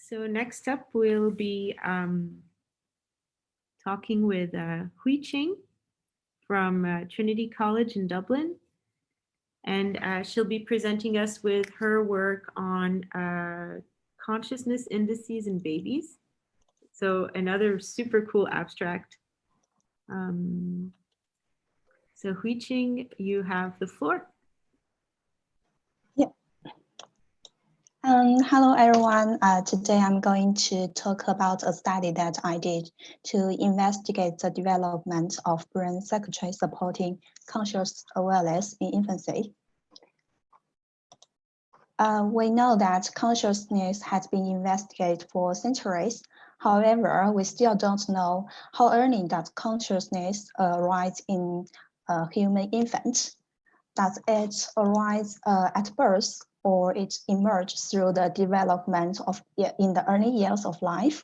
So next up, we'll be talking with Huiqing from Trinity College in Dublin. And she'll be presenting us with her work on consciousness indices in babies. So another super cool abstract. So Huiqing, you have the floor. Hello, everyone. Today I'm going to talk about a study that I did to investigate the development of brain circuitry supporting conscious awareness in infancy. We know that consciousness has been investigated for centuries. However, we still don't know how early that consciousness arises in a human infant. Does it arise at birth, or it emerges through the development of in the early years of life?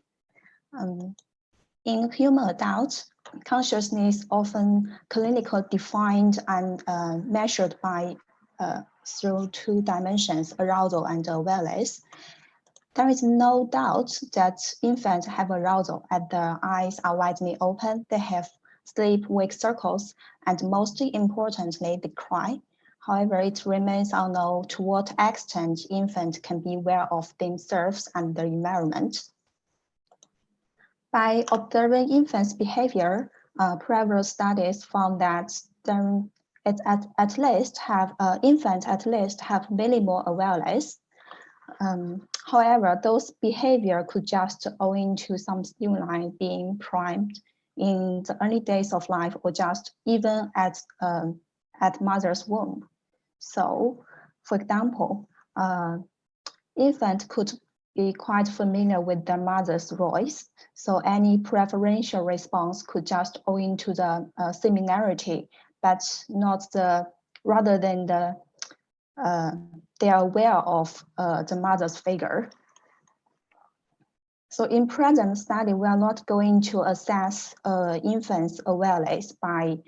In human adults, consciousness often clinically defined and measured by through two dimensions, arousal and awareness. There is no doubt that infants have arousal as their eyes are widely open, they have sleep-wake cycles, and most importantly, they cry. However, it remains unknown to what extent infants can be aware of themselves and their environment. By observing infants' behavior, previous studies found that infants at least have minimal awareness. However, those behavior could just owing to some stimuli being primed in the early days of life, or just even at mother's womb. So, for example, infant could be quite familiar with their mother's voice. So any preferential response could just owing to the similarity, but not the, rather than the, they are aware of the mother's figure. So in present study, we are not going to assess infants' awareness by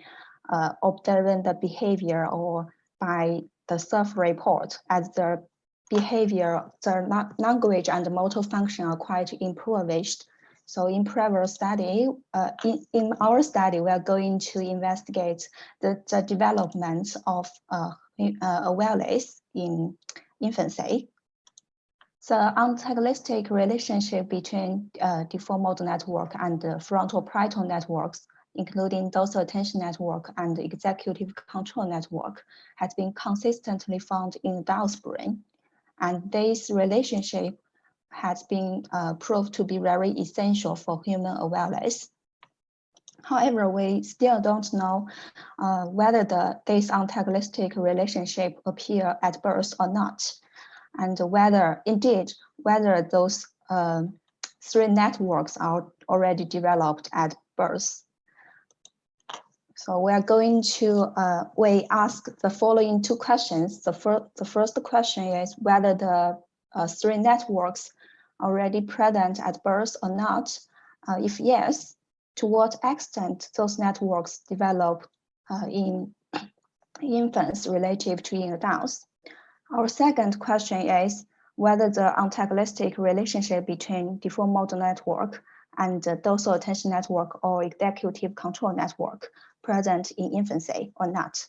observing the behavior or by the self-report, as the behavior, the language and the motor function are quite impoverished. So in previous study, in our study, we are going to investigate the development of awareness in infancy. The antagonistic relationship between default mode network and the frontal parietal networks, including dorsal attention network and executive control network, has been consistently found in adults' brain. And this relationship has been proved to be very essential for human awareness. However, we still don't know whether this antagonistic relationship appear at birth or not, and whether those three networks are already developed at birth. So we are going to, we ask the following two questions. The first question is whether the three networks are already present at birth or not. If yes, to what extent those networks develop in infants relative to in adults. Our second question is whether the antagonistic relationship between default mode network and the dorsal attention network or executive control network present in infancy or not.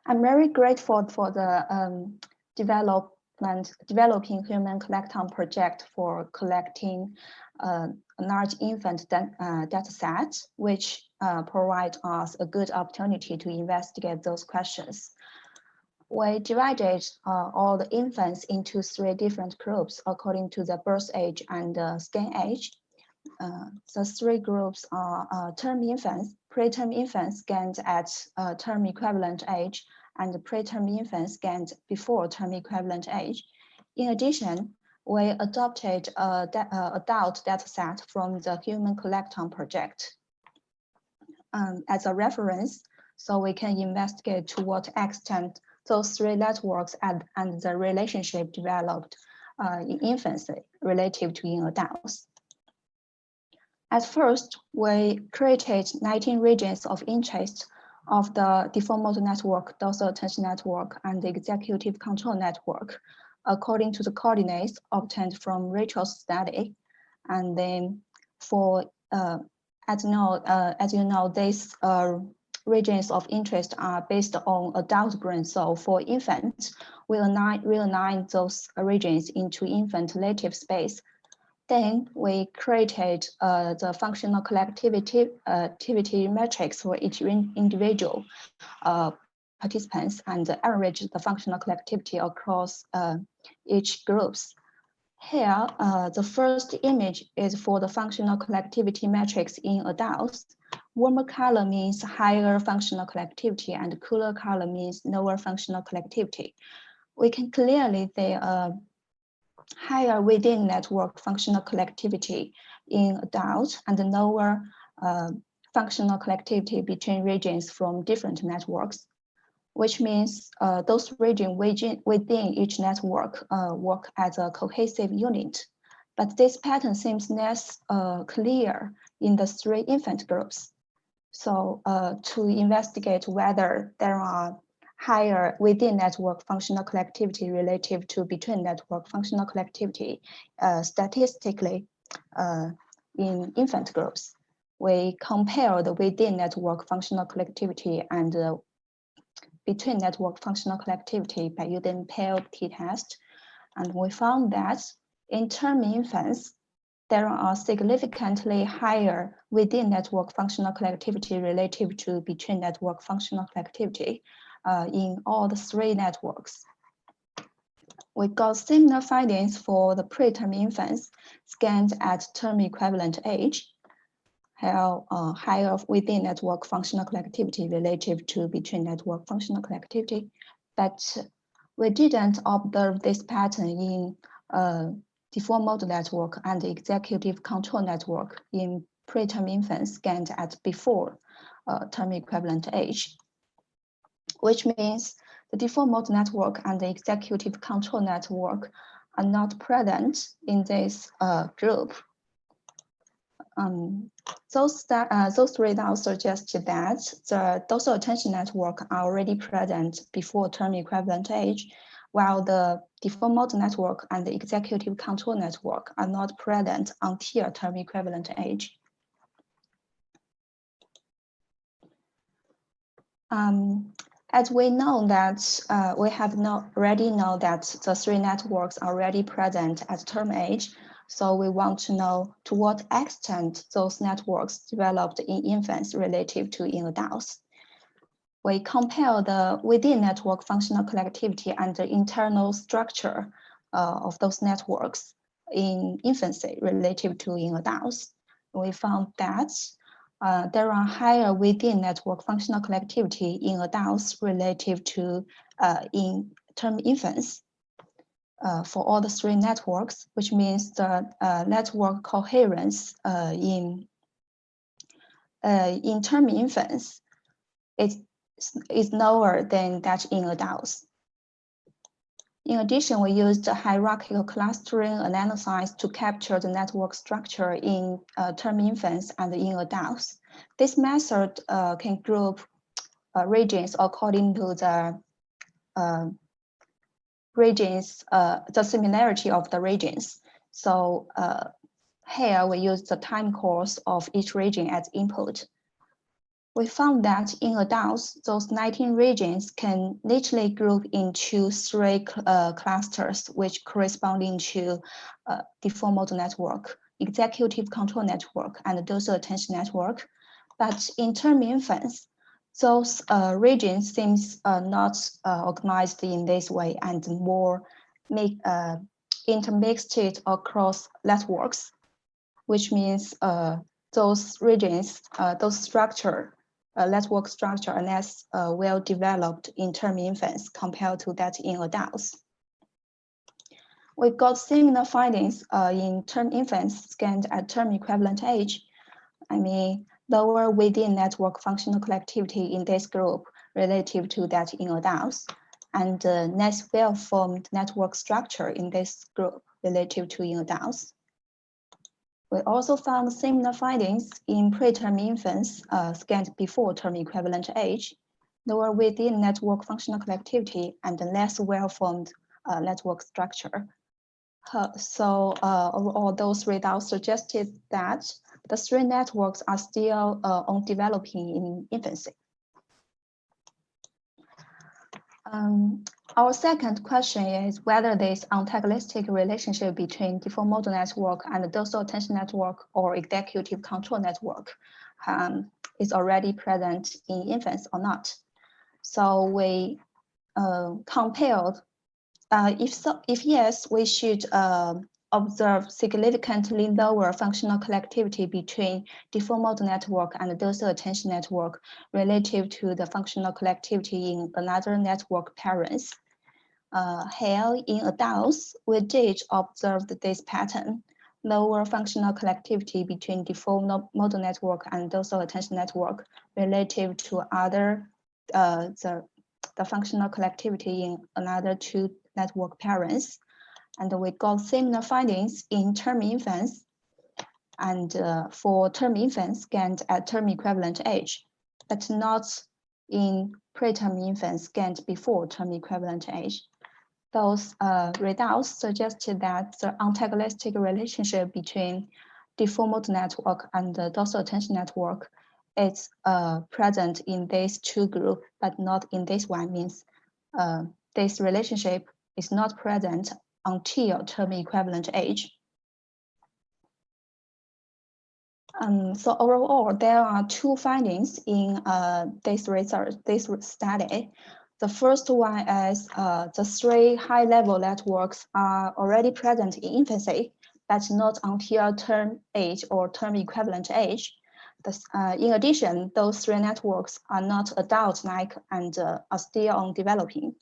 I'm very grateful for the developing Human Connectome Project for collecting a large infant data set, which provide us a good opportunity to investigate those questions. We divided all the infants into three different groups according to the birth age and scan age. The three groups are term infants, preterm infants scanned at term equivalent age, and preterm infants scanned before term equivalent age. In addition, we adopted an adult dataset from the Human Connectome Project as a reference, so we can investigate to what extent those three networks and the relationship developed in infancy relative to in adults. At first, we created 19 regions of interest of the default mode network, dorsal attention network, and the executive control network according to the coordinates obtained from Rachel's study. And then for, as you know, these regions of interest are based on adult brain. So for infants, we realign those regions into infant lattice space. Then we created the functional collectivity matrix for each individual participants and average the functional collectivity across each groups. Here, the first image is for the functional collectivity matrix in adults. Warmer color means higher functional collectivity and cooler color means lower functional collectivity. We can clearly see higher within network functional collectivity in adults and lower functional collectivity between regions from different networks, which means those regions within each network work as a cohesive unit. But this pattern seems less clear in the 3 infant groups. So to investigate whether there are higher within network functional collectivity relative to between network functional collectivity statistically in infant groups, we compare the within network functional collectivity and between network functional collectivity by using paired t-test. And we found that in term infants, there are significantly higher within network functional collectivity relative to between network functional collectivity in all the 3 networks. We got similar findings for the preterm infants scanned at term equivalent age, higher within network functional collectivity relative to between network functional collectivity, but we didn't observe this pattern in default mode network and executive control network in preterm infants scanned at before term equivalent age, which means the default mode network and the executive control network are not present in this group. Those results suggest that the dorsal attention network are already present before term equivalent age, while the default mode network and the executive control network are not present until term equivalent age. As we know that we have already know that the 3 networks are already present at term age, so we want to know to what extent those networks developed in infants relative to in adults. We compare the within network functional collectivity and the internal structure of those networks in infancy relative to in adults. We found that there are higher within network functional collectivity in adults relative to in term infants for all the 3 networks, which means the network coherence in term infants is lower than that in adults. In addition, we used hierarchical clustering analysis to capture the network structure in term infants and in adults. This method can group regions according to the the similarity of the regions. So here we use the time course of each region as input. We found that in adults, those 19 regions can literally group into 3 clusters, which corresponding to default mode network, executive control network, and dorsal attention network. But in term infants, those regions seems not organized in this way and more intermixed across networks, which means those regions, those network structure are less well developed in term infants compared to that in adults. We got similar findings in term infants scanned at term equivalent age. I mean, lower within network functional collectivity in this group relative to that in adults, and less well-formed network structure in this group relative to in adults. We also found similar findings in preterm infants scanned before term equivalent age, lower within network functional collectivity and less well-formed network structure. Overall, those results suggested that the three networks are still on developing in infancy. Our second question is whether this antagonistic relationship between default model network and the dorsal attention network or executive control network is already present in infants or not. So we compared, if yes, we should observe significantly lower functional collectivity between default model network and the dorsal attention network relative to the functional collectivity in another network parents. Here in adults, we did observe this pattern, lower functional collectivity between default model network and dorsal attention network relative to other the functional collectivity in another two network parents. And we got similar findings in term infants and for term infants scanned at term equivalent age, but not in preterm infants scanned before term equivalent age. Those results suggested that the antagonistic relationship between default model network and the dorsal attention network is present in these two groups, but not in this one, means this relationship is not present until term equivalent age. So overall, there are two findings in this research, this study. The first one is the three high-level networks are already present in infancy, but not until term age or term equivalent age. In addition, those three networks are not adult-like and are still on developing.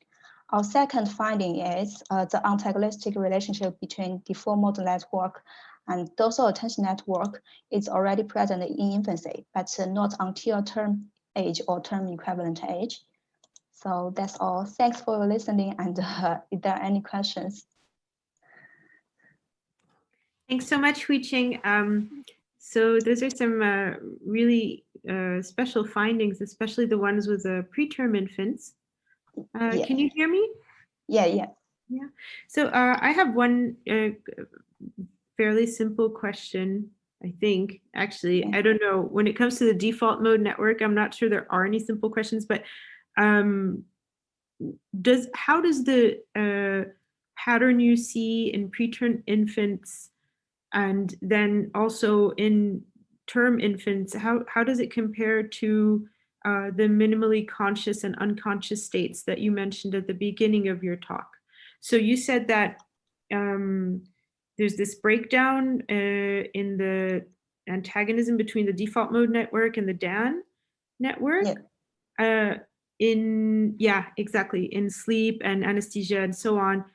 Our second finding is the antagonistic relationship between default model network and dorsal attention network is already present in infancy, but not until term age or term equivalent age. So that's all. Thanks for listening. And if there are any questions. Thanks so much, Huiqing. So those are some really special findings, especially the ones with the preterm infants. Yeah. Can you hear me? Yeah. So I have one fairly simple question, I think. Actually, I don't know. When it comes to the default mode network, I'm not sure there are any simple questions, but how does the pattern you see in preterm infants and then also in term infants, how does it compare to the minimally conscious and unconscious states that you mentioned at the beginning of your talk? So you said that there's this breakdown in the antagonism between the default mode network and the DAN network. Yeah. Exactly, in sleep and anesthesia and so on.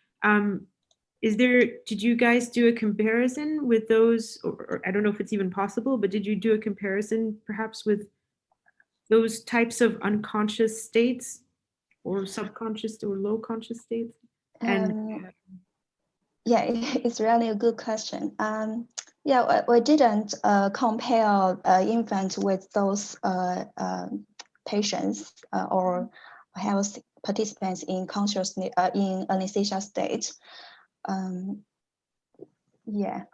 Did you guys do a comparison with those, or I don't know if it's even possible, but did you do a comparison perhaps with those types of unconscious states or subconscious or low conscious states? Yeah, it's really a good question. Yeah, we didn't compare infants with those patients or health participants in consciousness in anesthesia state. Yeah,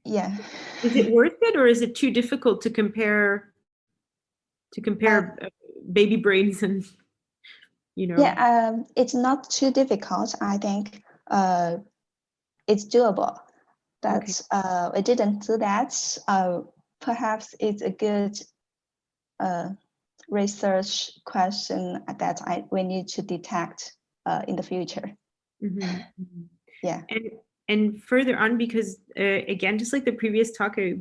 yeah. Is it worth it, or is it too difficult to compare baby brains and, you know? Yeah, it's not too difficult. I think it's doable. But we didn't do that. Perhaps it's a good research question that we need to detect in the future. Mm-hmm. Yeah. And further on, because again, just like the previous talk, I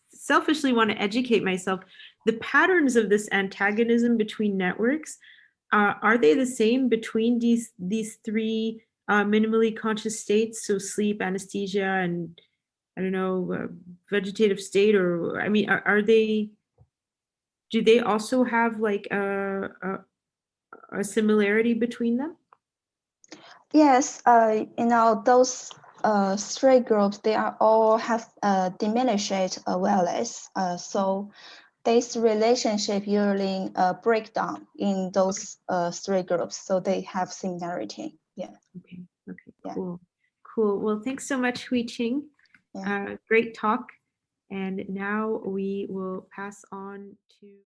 selfishly want to educate myself. The patterns of this antagonism between networks, are they the same between these three minimally conscious states? So sleep, anesthesia, and I don't know, vegetative state, or I mean, are they? Do they also have like a similarity between them? Yes, those three groups, they are all have diminished awareness. So this relationship usually break down in those three groups, so they have similarity. Yeah. Okay. Okay. Yeah. Cool. Cool. Well, thanks so much, Huiqing. Yeah. Great talk. And now we will pass on to